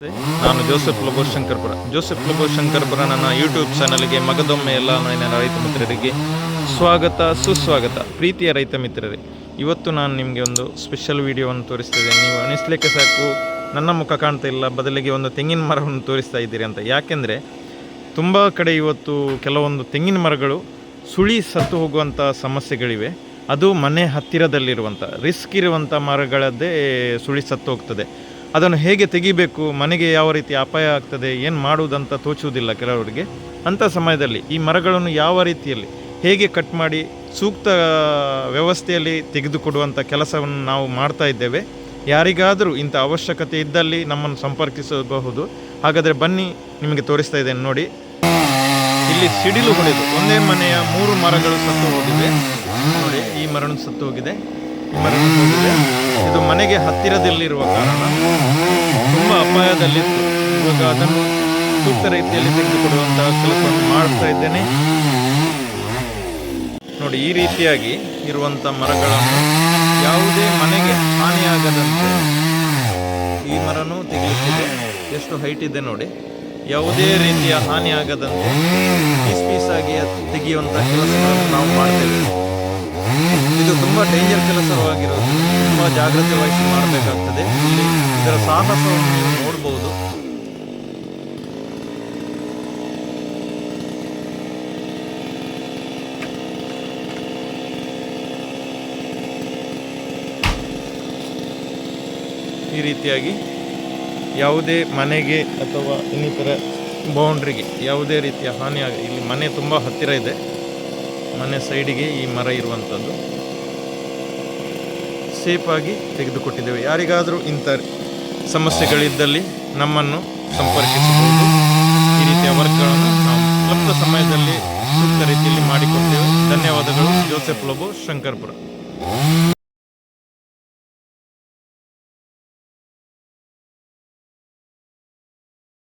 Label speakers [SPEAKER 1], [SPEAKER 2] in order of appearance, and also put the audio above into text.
[SPEAKER 1] ನಾನು ಜೋಸೆಫ್ ಲೋಬೋ ಶಂಕರ್ಪುರ ನನ್ನ ಯೂಟ್ಯೂಬ್ ಚಾನಲ್ಗೆ ಮಗದೊಮ್ಮೆ ಎಲ್ಲ ನನ್ನ ರೈತ ಮಿತ್ರರಿಗೆ ಸ್ವಾಗತ ಸುಸ್ವಾಗತ. ಪ್ರೀತಿಯ ರೈತ ಮಿತ್ರರೇ, ಇವತ್ತು ನಾನು ನಿಮಗೆ ಒಂದು ಸ್ಪೆಷಲ್ ವಿಡಿಯೋವನ್ನು ತೋರಿಸ್ತಿದ್ದೇನೆ. ನೀವು ಅನಿಸ್ಲಿಕ್ಕೆ ಸಾಕು ನನ್ನ ಮುಖ ಕಾಣ್ತಾ ಇಲ್ಲ, ಬದಲಿಗೆ ಒಂದು ತೆಂಗಿನ ಮರವನ್ನು ತೋರಿಸ್ತಾ ಇದ್ದೀರಿ ಅಂತ. ಯಾಕೆಂದರೆ ತುಂಬ ಕಡೆ ಇವತ್ತು ಕೆಲವೊಂದು ತೆಂಗಿನ ಮರಗಳು ಸುಳಿ ಸತ್ತು ಹೋಗುವಂಥ ಸಮಸ್ಯೆಗಳಿವೆ. ಅದು ಮನೆ ಹತ್ತಿರದಲ್ಲಿರುವಂಥ ರಿಸ್ಕ್ ಇರುವಂಥ ಮರಗಳದ್ದೇ ಸುಳಿ ಸತ್ತು ಹೋಗ್ತದೆ. ಅದನ್ನು ಹೇಗೆ ತೆಗಿಬೇಕು, ಮನೆಗೆ ಯಾವ ರೀತಿ ಅಪಾಯ ಆಗ್ತದೆ, ಏನು ಮಾಡುವುದಂತ ತೋಚುವುದಿಲ್ಲ ಕೆಲವರಿಗೆ. ಅಂಥ ಸಮಯದಲ್ಲಿ ಈ ಮರಗಳನ್ನು ಯಾವ ರೀತಿಯಲ್ಲಿ ಹೇಗೆ ಕಟ್ ಮಾಡಿ ಸೂಕ್ತ ವ್ಯವಸ್ಥೆಯಲ್ಲಿ ತೆಗೆದುಕೊಡುವಂಥ ಕೆಲಸವನ್ನು ನಾವು ಮಾಡ್ತಾ ಇದ್ದೇವೆ. ಯಾರಿಗಾದರೂ ಇಂಥ ಅವಶ್ಯಕತೆ ಇದ್ದಲ್ಲಿ ನಮ್ಮನ್ನು ಸಂಪರ್ಕಿಸಬಹುದು. ಹಾಗಾದರೆ ಬನ್ನಿ, ನಿಮಗೆ ತೋರಿಸ್ತಾ ಇದ್ದೇನೆ ನೋಡಿ. ಇಲ್ಲಿ ಸಿಡಿಲು ಹೊಡೆದು ಒಂದೇ ಮನೆಯ 3 ಮರಗಳು ಸತ್ತು ಹೋಗಿವೆ ನೋಡಿ. ಈ ಮರನು ಸತ್ತು ಹೋಗಿದೆ, ಈ ಮರನು ಹೋಗಿದೆ. ಇದು ಮನೆಗೆ ಹತ್ತಿರದಲ್ಲಿರುವ ಕಾರಣ ತುಂಬ ಅಪಾಯದಲ್ಲಿತ್ತು. ಇವಾಗ ಅದನ್ನು ಸೂಕ್ತ ರೀತಿಯಲ್ಲಿ ತೆಗೆದುಕೊಡುವಂತಹ ಕೆಲಸವನ್ನು ಮಾಡ್ತಾ ಇದ್ದೇನೆ ನೋಡಿ. ಈ ರೀತಿಯಾಗಿ ಇರುವಂಥ ಮರಗಳನ್ನು ಯಾವುದೇ ಮನೆಗೆ ಹಾನಿಯಾಗದಂತೆ ಈ ಮರನು ತೆಗೆಯುತ್ತಿದೆ. ಎಷ್ಟು ಹೈಟ್ ಇದೆ ನೋಡಿ. ಯಾವುದೇ ರೀತಿಯ ಹಾನಿ ಆಗದಂತೆ ಪೀಸಾಗಿ ತೆಗೆಯುವಂಥ ಕೆಲಸಗಳನ್ನು ನಾವು ಮಾಡ್ತೇವೆ. ಇದು ತುಂಬ ಡೇಂಜರ್ ಕೆಲಸವಾಗಿರೋದು, ತುಂಬ ಜಾಗ್ರತೆ ವಹಿಸಿ ಮಾಡಬೇಕಾಗ್ತದೆ. ಇಲ್ಲಿ ಇದರ ಸಾಹಸವನ್ನು ನೀವು ನೋಡ್ಬೋದು. ಈ ರೀತಿಯಾಗಿ ಯಾವುದೇ ಮನೆಗೆ ಅಥವಾ ಇನ್ನಿತರ ಬೌಂಡ್ರಿಗೆ ಯಾವುದೇ ರೀತಿಯ ಹಾನಿ ಇಲ್ಲಿ ಮನೆ ತುಂಬ ಹತ್ತಿರ ಇದೆ. ಮನೆ ಸೈಡಿಗೆ ಈ ಮರ ಇರುವಂಥದ್ದು ಸೇಫಾಗಿ ತೆಗೆದುಕೊಟ್ಟಿದ್ದೇವೆ. ಯಾರಿಗಾದರೂ ಇಂಥ ಸಮಸ್ಯೆಗಳಿದ್ದಲ್ಲಿ ನಮ್ಮನ್ನು ಸಂಪರ್ಕಿಸಬಹುದು. ಈ ರೀತಿಯ ವರ್ಕ್ಗಳನ್ನು ನಾವು ಸ್ವಲ್ಪ ಸಮಯದಲ್ಲಿ ಸೂಕ್ತ ರೀತಿಯಲ್ಲಿ ಮಾಡಿಕೊಡ್ತೇವೆ. ಧನ್ಯವಾದಗಳು. ಜೋಸೆಫ್ ಲೋಬೋ, ಶಂಕರ್ಪುರ.